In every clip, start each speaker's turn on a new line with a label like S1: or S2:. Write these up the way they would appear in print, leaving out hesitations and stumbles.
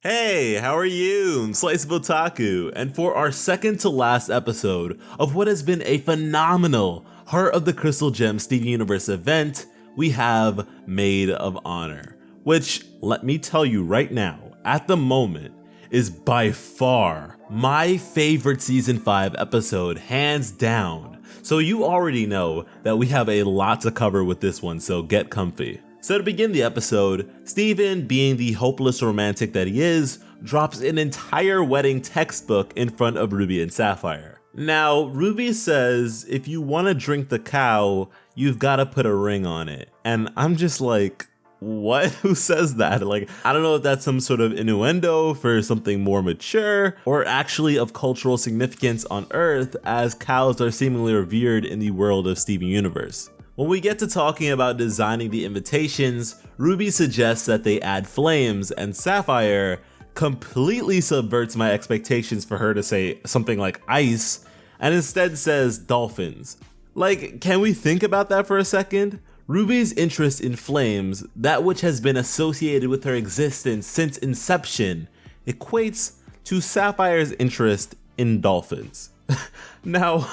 S1: Hey, how are you? I'm SliceofOtaku, and for our second to last episode of what has been a phenomenal Heart of the Crystal Gem Steven Universe event, we have Maid of Honor, which, let me tell you right now, at the moment, is by far my favorite Season 5 episode, hands down. So you already know that we have a lot to cover with this one, so get comfy. So to begin the episode, Steven, being the hopeless romantic that he is, drops an entire wedding textbook in front of Ruby and Sapphire. Now, Ruby says if you want to drink the cow, you've got to put a ring on it. And I'm just like, what? Who says that? Like, I don't know if that's some sort of innuendo for something more mature or actually of cultural significance on Earth, as cows are seemingly revered in the world of Steven Universe. When we get to talking about designing the invitations, Ruby suggests that they add flames, and Sapphire completely subverts my expectations for her to say something like ice, and instead says dolphins. Like, can we think about that for a second? Ruby's interest in flames, that which has been associated with her existence since inception, equates to Sapphire's interest in dolphins. Now,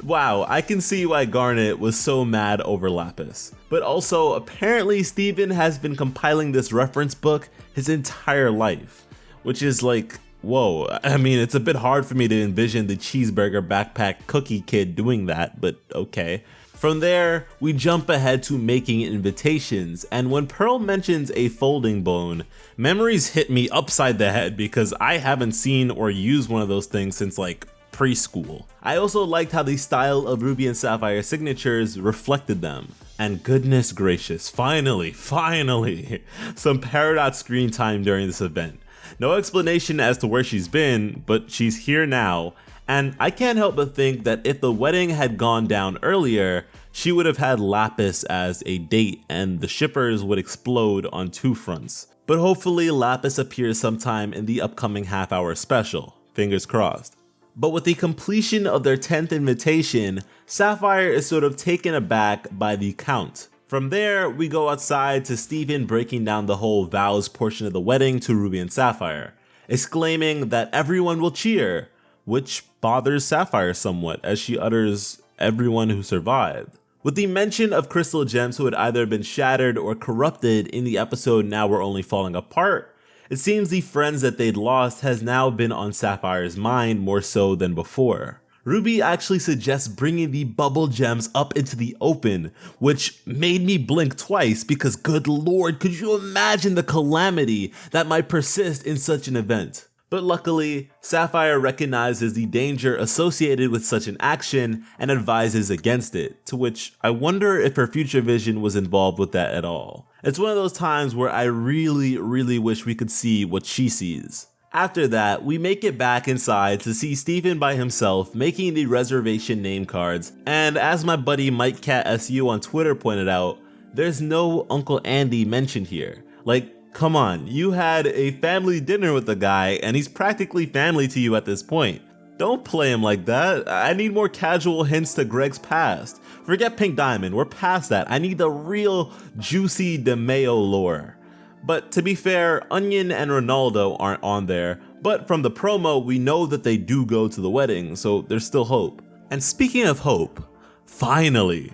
S1: wow, I can see why Garnet was so mad over Lapis. But also, apparently Steven has been compiling this reference book his entire life, which is like, whoa. I mean, it's a bit hard for me to envision the cheeseburger backpack cookie kid doing that, but okay. From there, we jump ahead to making invitations, and when Pearl mentions a folding bone, memories hit me upside the head because I haven't seen or used one of those things since like preschool. I also liked how the style of Ruby and Sapphire's signatures reflected them. And goodness gracious, finally, some Peridot screen time during this event. No explanation as to where she's been, but she's here now, and I can't help but think that if the wedding had gone down earlier, she would have had Lapis as a date and the shippers would explode on two fronts. But hopefully Lapis appears sometime in the upcoming half-hour special, fingers crossed. But with the completion of their 10th invitation, Sapphire is sort of taken aback by the count. From there, we go outside to Steven breaking down the whole vows portion of the wedding to Ruby and Sapphire, exclaiming that everyone will cheer, which bothers Sapphire somewhat as she utters everyone who survived. With the mention of crystal gems who had either been shattered or corrupted in the episode Now We're Only Falling Apart, it seems the friends that they'd lost has now been on Sapphire's mind more so than before. Ruby actually suggests bringing the bubble gems up into the open, which made me blink twice because good lord, could you imagine the calamity that might persist in such an event? But luckily, Sapphire recognizes the danger associated with such an action and advises against it, to which I wonder if her future vision was involved with that at all. It's one of those times where I really wish we could see what she sees. After that, we make it back inside to see Steven by himself making the reservation name cards, and as my buddy MikeCatSU on Twitter pointed out, there's no Uncle Andy mentioned here. Like, come on, you had a family dinner with the guy and he's practically family to you at this point. Don't play him like that. I need more casual hints to Greg's past. Forget Pink Diamond, we're past that. I need the real juicy DeMeo lore. But to be fair, Onion and Ronaldo aren't on there, but from the promo we know that they do go to the wedding, so there's still hope. And speaking of hope, finally,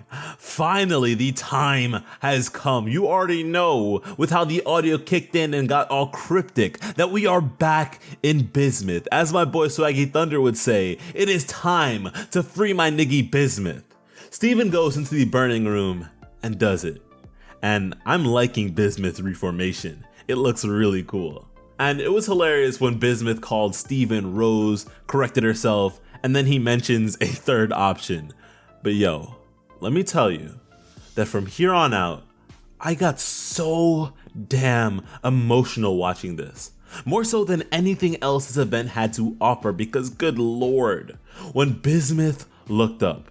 S1: the time has come. You already know, with how the audio kicked in and got all cryptic, that we are back in Bismuth. As my boy Swaggy Thunder would say, it is time to free my niggy Bismuth. Steven goes into the burning room and does it. And I'm liking Bismuth's reformation. It looks really cool. And it was hilarious when Bismuth called Steven Rose, corrected herself, and then he mentions a third option. But yo, let me tell you that from here on out, I got so damn emotional watching this. More so than anything else this event had to offer, because good lord, when Bismuth looked up,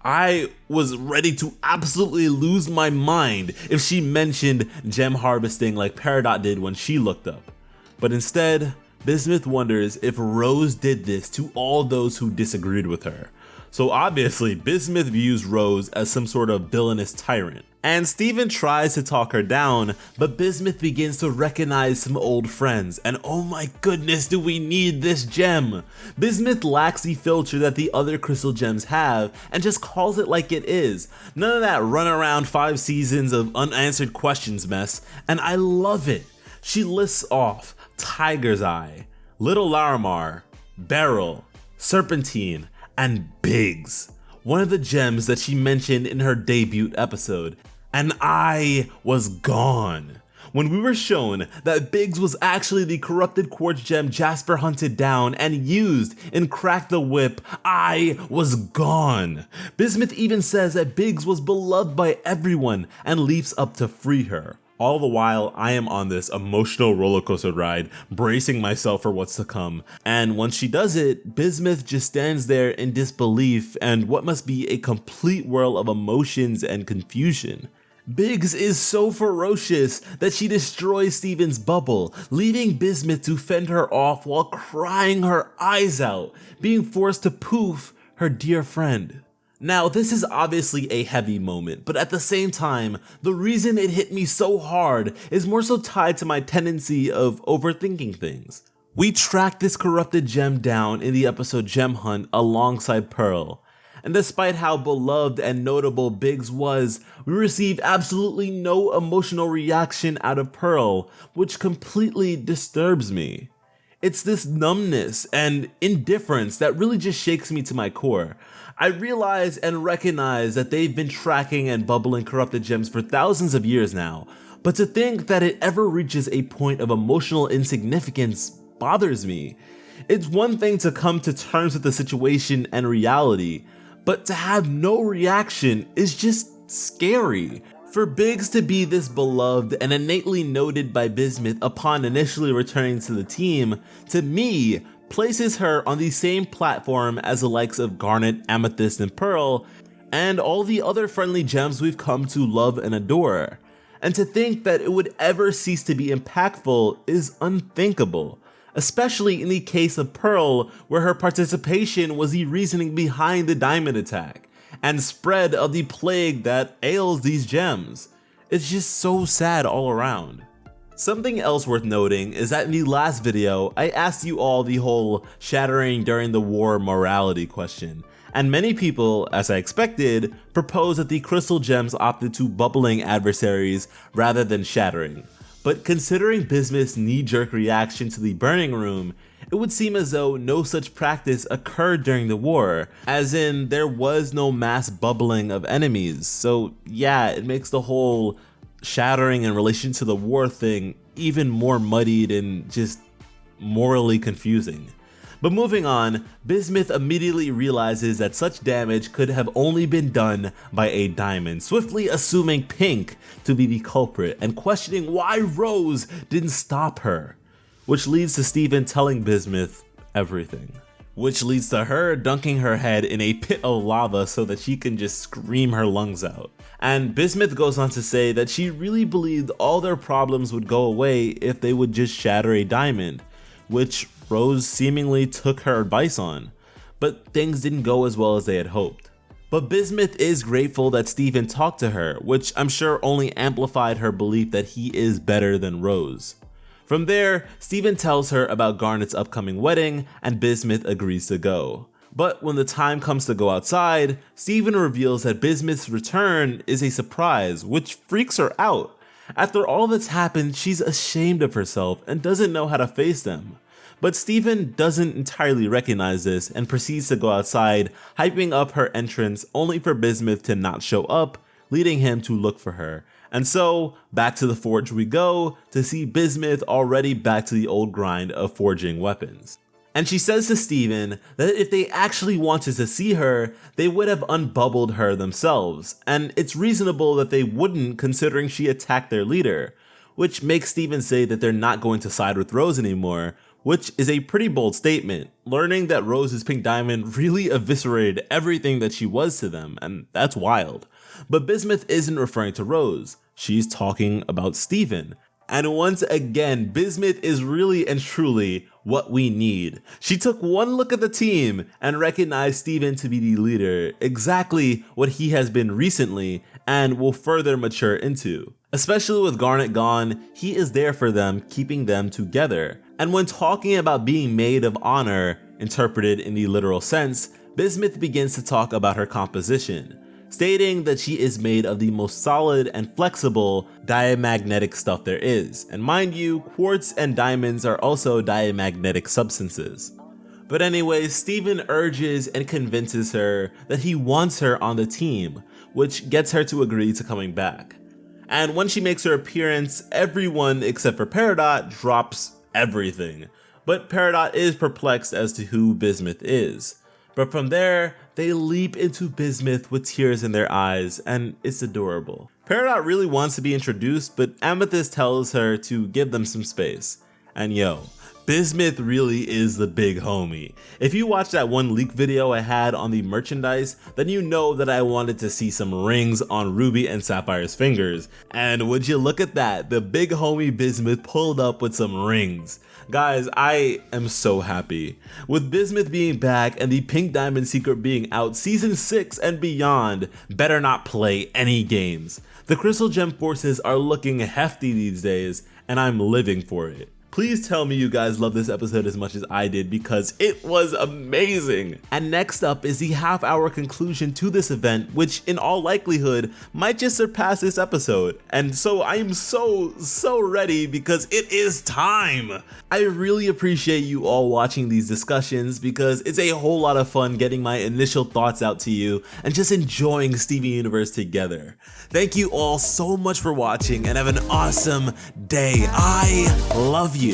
S1: I was ready to absolutely lose my mind if she mentioned gem harvesting like Peridot did when she looked up. But instead, Bismuth wonders if Rose did this to all those who disagreed with her. So obviously, Bismuth views Rose as some sort of villainous tyrant. And Steven tries to talk her down, but Bismuth begins to recognize some old friends, and oh my goodness, do we need this gem! Bismuth lacks the filter that the other crystal gems have, and just calls it like it is. None of that run around 5 seasons of unanswered questions mess, and I love it. She lists off Tiger's Eye, Little Larimar, Beryl, Serpentine, and Biggs, one of the gems that she mentioned in her debut episode. And I was gone. When we were shown that Biggs was actually the corrupted quartz gem Jasper hunted down and used in Crack the Whip, I was gone. Bismuth even says that Biggs was beloved by everyone and leaps up to free her. All the while, I am on this emotional roller coaster ride, bracing myself for what's to come. And once she does it, Bismuth just stands there in disbelief and what must be a complete whirl of emotions and confusion. Biggs is so ferocious that she destroys Steven's bubble, leaving Bismuth to fend her off while crying her eyes out, being forced to poof her dear friend. Now, this is obviously a heavy moment, but at the same time, the reason it hit me so hard is more so tied to my tendency of overthinking things. We tracked this corrupted gem down in the episode Gem Hunt alongside Pearl, and despite how beloved and notable Biggs was, we received absolutely no emotional reaction out of Pearl, which completely disturbs me. It's this numbness and indifference that really just shakes me to my core. I realize and recognize that they've been tracking and bubbling corrupted gems for thousands of years now, but to think that it ever reaches a point of emotional insignificance bothers me. It's one thing to come to terms with the situation and reality, but to have no reaction is just scary. For Biggs to be this beloved and innately noted by Bismuth upon initially returning to the team, to me, places her on the same platform as the likes of Garnet, Amethyst, and Pearl, and all the other friendly gems we've come to love and adore. And to think that it would ever cease to be impactful is unthinkable, especially in the case of Pearl, where her participation was the reasoning behind the diamond attack and spread of the plague that ails these gems. It's just so sad all around. Something else worth noting is that in the last video, I asked you all the whole shattering during the war morality question, and many people, as I expected, proposed that the crystal gems opted to bubbling adversaries rather than shattering. But considering Bismuth's knee-jerk reaction to the burning room, it would seem as though no such practice occurred during the war, as in there was no mass bubbling of enemies, so yeah, it makes the whole shattering in relation to the war thing even more muddied and just morally confusing. But moving on, Bismuth immediately realizes that such damage could have only been done by a diamond, swiftly assuming Pink to be the culprit and questioning why Rose didn't stop her, which leads to Steven telling Bismuth everything. Which leads to her dunking her head in a pit of lava so that she can just scream her lungs out. And Bismuth goes on to say that she really believed all their problems would go away if they would just shatter a diamond, which Rose seemingly took her advice on, but things didn't go as well as they had hoped. But Bismuth is grateful that Steven talked to her, which I'm sure only amplified her belief that he is better than Rose. From there, Steven tells her about Garnet's upcoming wedding, and Bismuth agrees to go. But when the time comes to go outside, Steven reveals that Bismuth's return is a surprise, which freaks her out. After all that's happened, she's ashamed of herself and doesn't know how to face them. But Steven doesn't entirely recognize this and proceeds to go outside, hyping up her entrance only for Bismuth to not show up, leading him to look for her. And so, back to the forge we go to see Bismuth already back to the old grind of forging weapons. And she says to Steven that if they actually wanted to see her, they would have unbubbled her themselves, and it's reasonable that they wouldn't considering she attacked their leader, which makes Steven say that they're not going to side with Rose anymore, which is a pretty bold statement, learning that Rose's pink diamond really eviscerated everything that she was to them, and that's wild. But Bismuth isn't referring to Rose, she's talking about Steven. And once again, Bismuth is really and truly what we need. She took one look at the team and recognized Steven to be the leader, exactly what he has been recently and will further mature into. Especially with Garnet gone, he is there for them, keeping them together. And when talking about being maid of honor, interpreted in the literal sense, Bismuth begins to talk about her composition, stating that she is made of the most solid and flexible diamagnetic stuff there is. And mind you, quartz and diamonds are also diamagnetic substances. But anyways, Steven urges and convinces her that he wants her on the team, which gets her to agree to coming back. And when she makes her appearance, everyone except for Peridot drops everything. But Peridot is perplexed as to who Bismuth is. But from there, they leap into Bismuth with tears in their eyes, and it's adorable. Peridot really wants to be introduced, but Amethyst tells her to give them some space. And yo, Bismuth really is the big homie. If you watched that one leak video I had on the merchandise, then you know that I wanted to see some rings on Ruby and Sapphire's fingers. And would you look at that, the big homie Bismuth pulled up with some rings. Guys, I am so happy. With Bismuth being back and the Pink Diamond Secret being out, Season 6 and beyond better not play any games. The Crystal Gem forces are looking hefty these days, and I'm living for it. Please tell me you guys love this episode as much as I did, because it was amazing. And next up is the half-hour conclusion to this event, which in all likelihood might just surpass this episode. And so I am so ready, because it is time. I really appreciate you all watching these discussions, because it's a whole lot of fun getting my initial thoughts out to you and just enjoying Steven Universe together. Thank you all so much for watching, and have an awesome day. I love you.